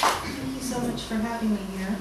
Thank you so much for having me here.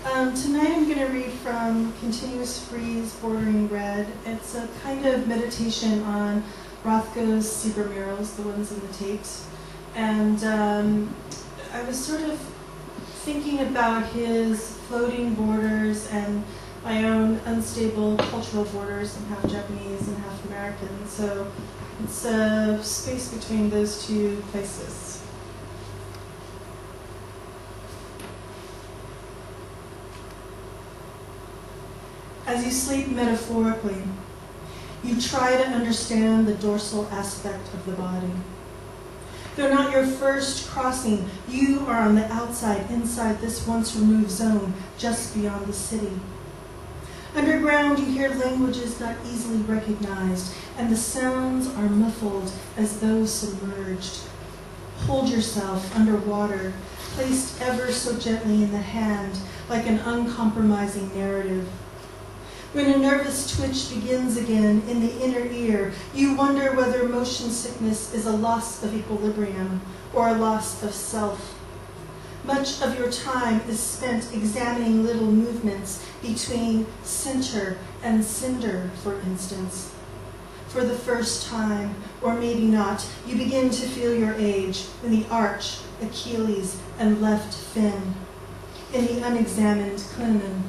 Tonight I'm going to read from Continuous Freeze Bordering Red. It's a kind of meditation on Rothko's zebra murals, the ones in the tapes. And I was sort of thinking about his floating borders and my own unstable cultural borders. I'm half Japanese and half American, so it's a space between those two places. As you sleep metaphorically, you try to understand the dorsal aspect of the body. Though not your first crossing, you are on the outside, inside this once-removed zone, just beyond the city. Underground, you hear languages not easily recognized, and the sounds are muffled as though submerged. Hold yourself underwater, placed ever so gently in the hand, like an uncompromising narrative. When a nervous twitch begins again in the inner ear, you wonder whether motion sickness is a loss of equilibrium or a loss of self. Much of your time is spent examining little movements between center and cinder, for instance. For the first time, or maybe not, you begin to feel your age in the arch, Achilles, and left fin, in the unexamined Kunman.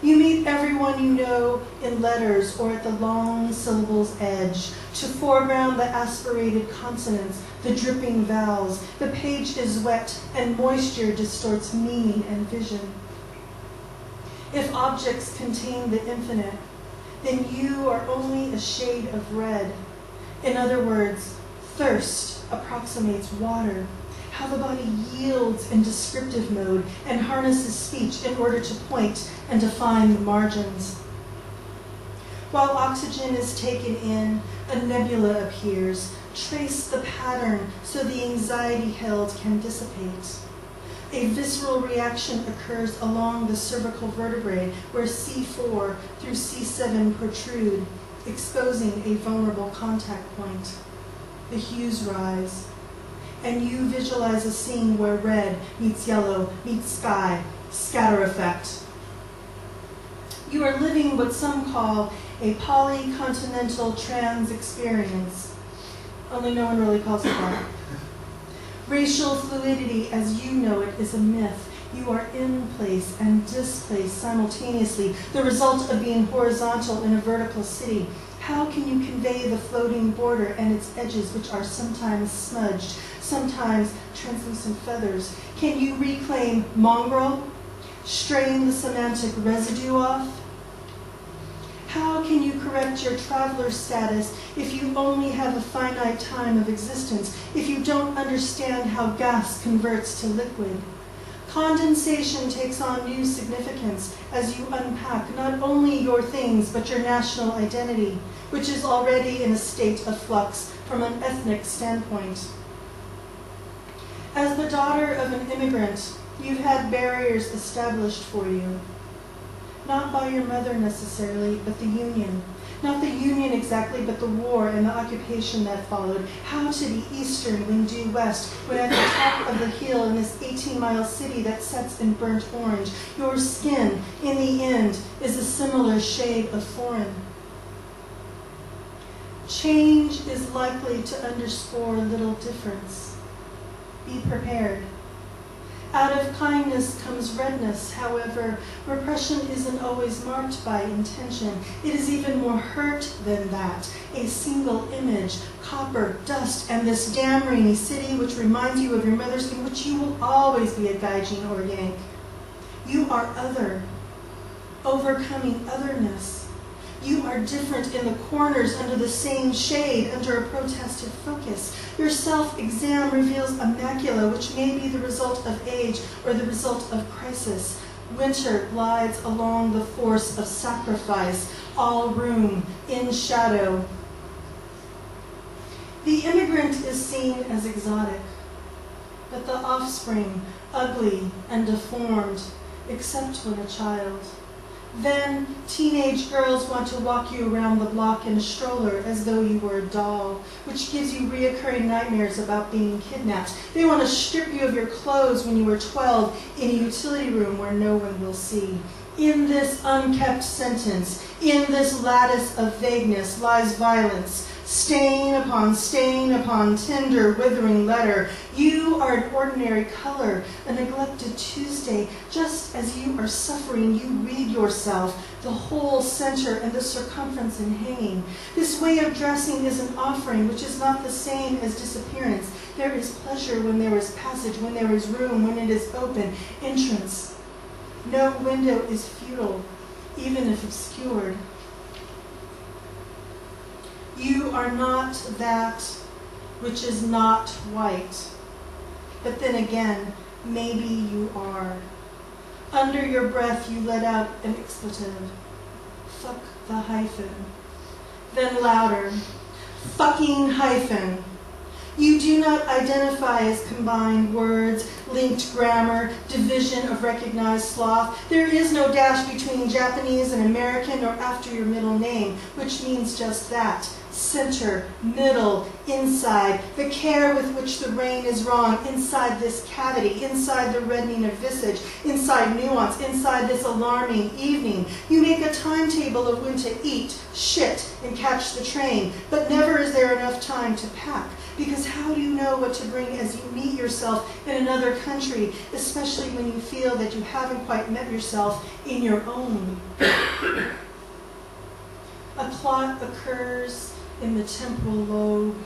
You meet everyone you know in letters or at the long syllable's edge. To foreground the aspirated consonants, the dripping vowels, the page is wet and moisture distorts meaning and vision. If objects contain the infinite, then you are only a shade of red. In other words, thirst approximates water. How the body yields in descriptive mode and harnesses speech in order to point and define the margins. While oxygen is taken in, a nebula appears. Trace the pattern so the anxiety held can dissipate. A visceral reaction occurs along the cervical vertebrae where C4 through C7 protrude, exposing a vulnerable contact point. The hues rise, and you visualize a scene where red meets yellow, meets sky, scatter effect. You are living what some call a polycontinental trans experience, only no one really calls it that. Racial fluidity as you know it is a myth. You are in place and displaced simultaneously, the result of being horizontal in a vertical city. How can you convey the floating border and its edges, which are sometimes smudged, sometimes translucent feathers? Can you reclaim mongrel, strain the semantic residue off? How can you correct your traveler status if you only have a finite time of existence, if you don't understand how gas converts to liquid? Condensation takes on new significance as you unpack not only your things, but your national identity, which is already in a state of flux from an ethnic standpoint. As the daughter of an immigrant, you've had barriers established for you. Not by your mother necessarily, but the Union. Not the Union exactly, but the war and the occupation that followed. How to be Eastern when due West, when at the top of the hill in this 18-mile city that sets in burnt orange, your skin, in the end, is a similar shade of foreign. Change is likely to underscore little difference. Be prepared. Out of kindness comes redness. However, repression isn't always marked by intention. It is even more hurt than that. A single image, copper, dust, and this damn rainy city which reminds you of your mother's skin, which you will always be a Gaijin or Yank. You are other, overcoming otherness. You are different in the corners under the same shade, under a protested focus. Your self-exam reveals a macula, which may be the result of age or the result of crisis. Winter glides along the force of sacrifice, all room, in shadow. The immigrant is seen as exotic, but the offspring, ugly and deformed, except when a child. Then teenage girls want to walk you around the block in a stroller as though you were a doll, which gives you reoccurring nightmares about being kidnapped. They want to strip you of your clothes when you were 12 in a utility room where no one will see. In this unkept sentence, in this lattice of vagueness lies violence, stain upon tender, withering letter. You are an ordinary color, a neglected Tuesday. Just as you are suffering, you read yourself, the whole center and the circumference in hanging. This way of dressing is an offering, which is not the same as disappearance. There is pleasure when there is passage, when there is room, when it is open, entrance. No window is futile, even if obscured. You are not that which is not white. But then again, maybe you are. Under your breath, you let out an expletive. Fuck the hyphen. Then louder. Fucking hyphen. You do not identify as combined words, linked grammar, division of recognized sloth. There is no dash between Japanese and American or after your middle name, which means just that. Center, middle, inside, the care with which the rain is wrong, inside this cavity, inside the reddening of visage, inside nuance, inside this alarming evening. You make a timetable of when to eat, shit, and catch the train, but never is there enough time to pack. Because how do you know what to bring as you meet yourself in another country, especially when you feel that you haven't quite met yourself in your own? A clot occurs in the temporal lobe,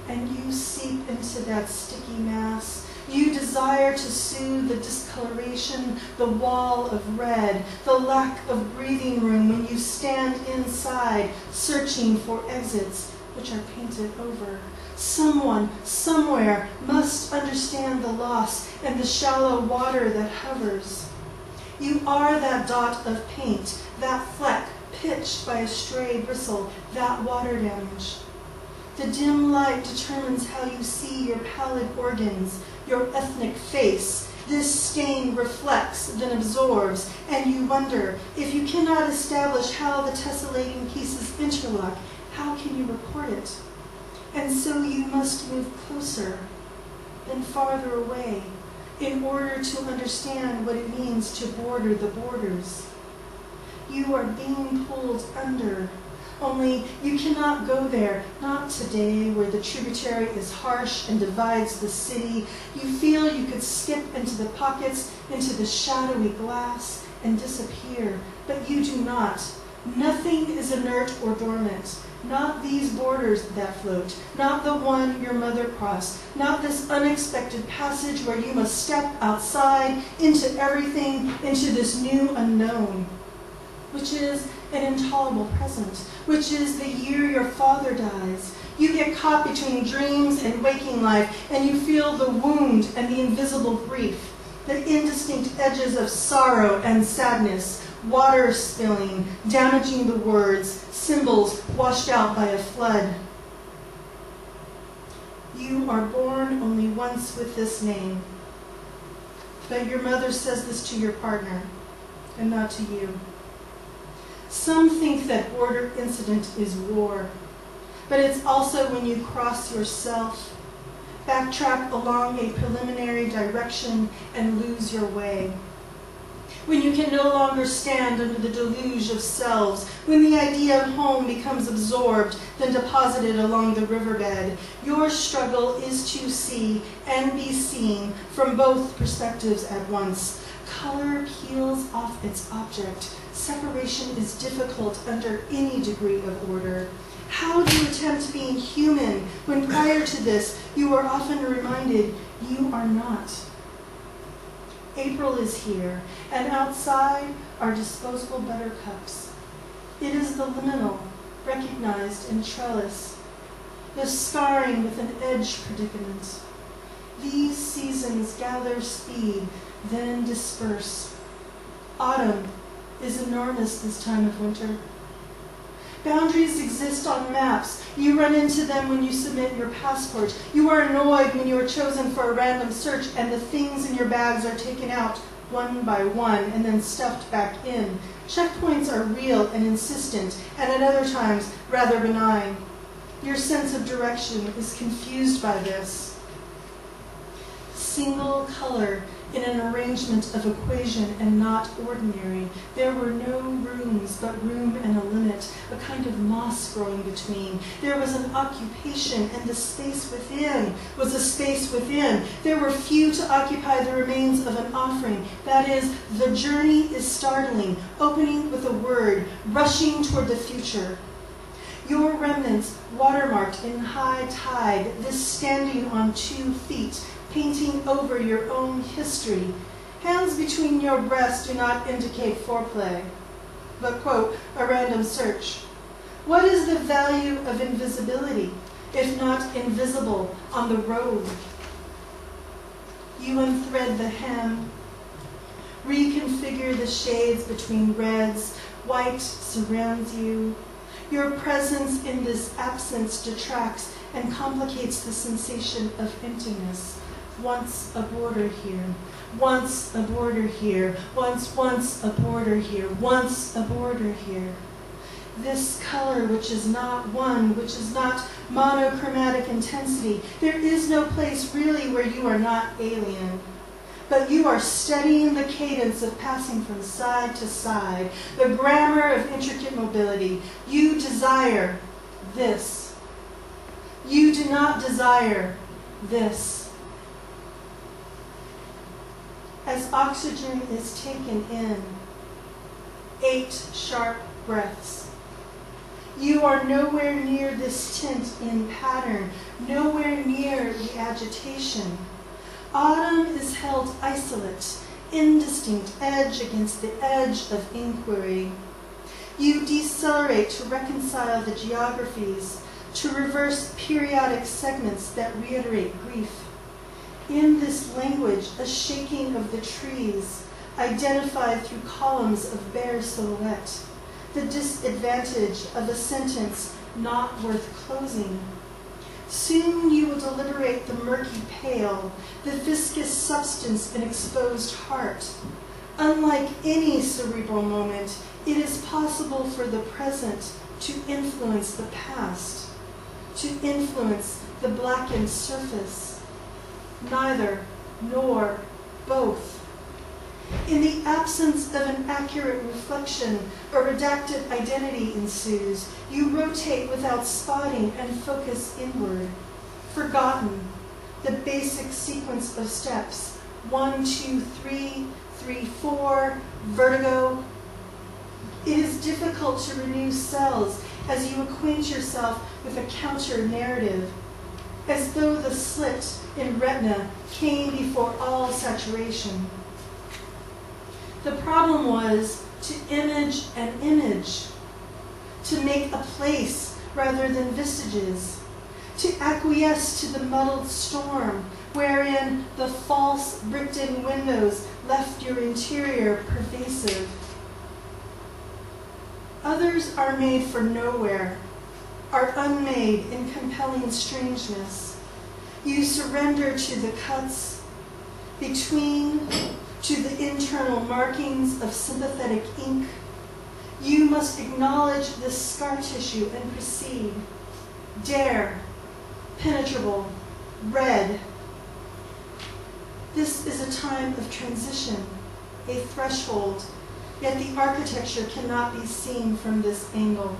and you seep into that sticky mass. You desire to soothe the discoloration, the wall of red, the lack of breathing room when you stand inside, searching for exits, which are painted over. Someone, somewhere, must understand the loss and the shallow water that hovers. You are that dot of paint, that fleck pitched by a stray bristle, that water damage. The dim light determines how you see your pallid organs, your ethnic face. This stain reflects, then absorbs, and you wonder, if you cannot establish how the tessellating pieces interlock, how can you report it? And so you must move closer, then farther away, in order to understand what it means to border the borders. You are being pulled under, only you cannot go there, not today, where the tributary is harsh and divides the city. You feel you could skip into the pockets, into the shadowy glass, and disappear, but you do not. Nothing is inert or dormant. Not these borders that float, not the one your mother crossed, not this unexpected passage where you must step outside into everything, into this new unknown, which is an intolerable present, which is the year your father dies. You get caught between dreams and waking life, and you feel the wound and the invisible grief, the indistinct edges of sorrow and sadness, water spilling, damaging the words, symbols washed out by a flood. You are born only once with this name, but your mother says this to your partner, and not to you. Some think that border incident is war, but it's also when you cross yourself, backtrack along a preliminary direction, and lose your way. When you can no longer stand under the deluge of selves, when the idea of home becomes absorbed, then deposited along the riverbed, your struggle is to see and be seen from both perspectives at once. Color peels off its object. Separation is difficult under any degree of order. How do you attempt being human when prior to this you are often reminded you are not? April is here, and outside are disposable buttercups. It is the liminal, recognized in trellis, the scarring with an edge predicament. These seasons gather speed, then disperse. Autumn is enormous this time of winter. Boundaries exist on maps. You run into them when you submit your passport. You are annoyed when you are chosen for a random search and the things in your bags are taken out one by one and then stuffed back in. Checkpoints are real and insistent, and at other times rather benign. Your sense of direction is confused by this. Single color in an arrangement of equation and not ordinary. There were no rooms, but room and a limit, a kind of moss growing between. There was an occupation, and the space within was a space within. There were few to occupy the remains of an offering. That is, the journey is startling, opening with a word, rushing toward the future. Your remnants watermarked in high tide, this standing on 2 feet, painting over your own history. Hands between your breasts do not indicate foreplay, but, quote, a random search. What is the value of invisibility, if not invisible, on the road? You unthread the hem, reconfigure the shades between reds, white surrounds you. Your presence in this absence detracts and complicates the sensation of emptiness. Once a border here, once a border here, once a border here, once a border here. This color which is not one, which is not monochromatic intensity, there is no place really where you are not alien. But you are studying the cadence of passing from side to side, the grammar of intricate mobility. You desire this. You do not desire this. As oxygen is taken in, 8 sharp breaths. You are nowhere near this tint in pattern, nowhere near the agitation. Autumn is held isolate, indistinct edge against the edge of inquiry. You decelerate to reconcile the geographies, to reverse periodic segments that reiterate grief. In this language, a shaking of the trees, identified through columns of bare silhouette, the disadvantage of a sentence not worth closing. Soon you will deliberate the murky pale, the viscous substance in exposed heart. Unlike any cerebral moment, it is possible for the present to influence the past, to influence the blackened surface. Neither, nor, both. In the absence of an accurate reflection, a redacted identity ensues. You rotate without spotting and focus inward. Forgotten, the basic sequence of steps. 1, 2, 3, 3, 4, vertigo. It is difficult to renew cells as you acquaint yourself with a counter-narrative, as though the slit in retina came before all saturation. The problem was to image an image, to make a place rather than vestiges, to acquiesce to the muddled storm wherein the false bricked-in windows left your interior pervasive. Others are made for nowhere, are unmade in compelling strangeness. You surrender to the cuts between, to the internal markings of sympathetic ink. You must acknowledge this scar tissue and proceed. Dare, penetrable, red. This is a time of transition, a threshold, yet the architecture cannot be seen from this angle.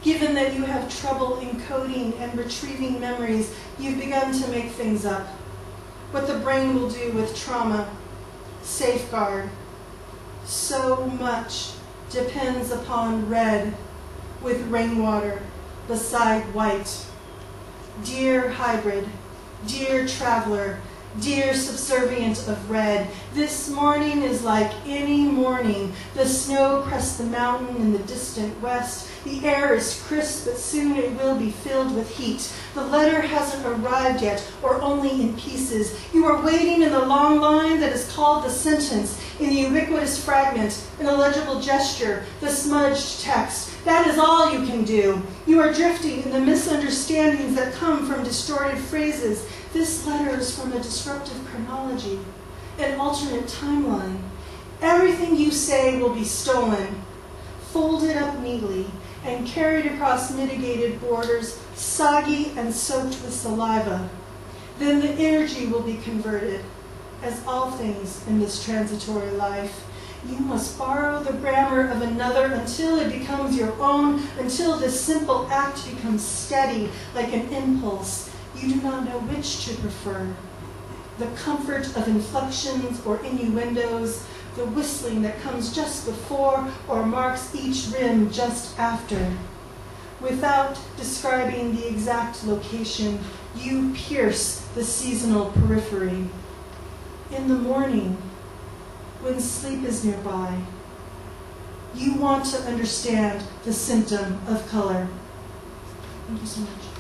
Given that you have trouble encoding and retrieving memories, you've begun to make things up. What the brain will do with trauma, safeguard. So much depends upon red with rainwater beside white. Dear hybrid, dear traveler, dear subservient of red, this morning is like any morning. The snow crests the mountain in the distant west. The air is crisp, but soon it will be filled with heat. The letter hasn't arrived yet, or only in pieces. You are waiting in the long line that is called the sentence, in the ubiquitous fragment, an illegible gesture, the smudged text. That is all you can do. You are drifting in the misunderstandings that come from distorted phrases. This letter is from a disruptive chronology, an alternate timeline. Everything you say will be stolen, folded up neatly, and carried across mitigated borders, soggy and soaked with saliva. Then the energy will be converted, as all things in this transitory life. You must borrow the grammar of another until it becomes your own, until this simple act becomes steady, like an impulse. You do not know which to prefer. The comfort of inflections or innuendos, the whistling that comes just before or marks each rim just after. Without describing the exact location, you pierce the seasonal periphery. In the morning, when sleep is nearby, you want to understand the symptom of color. Thank you so much.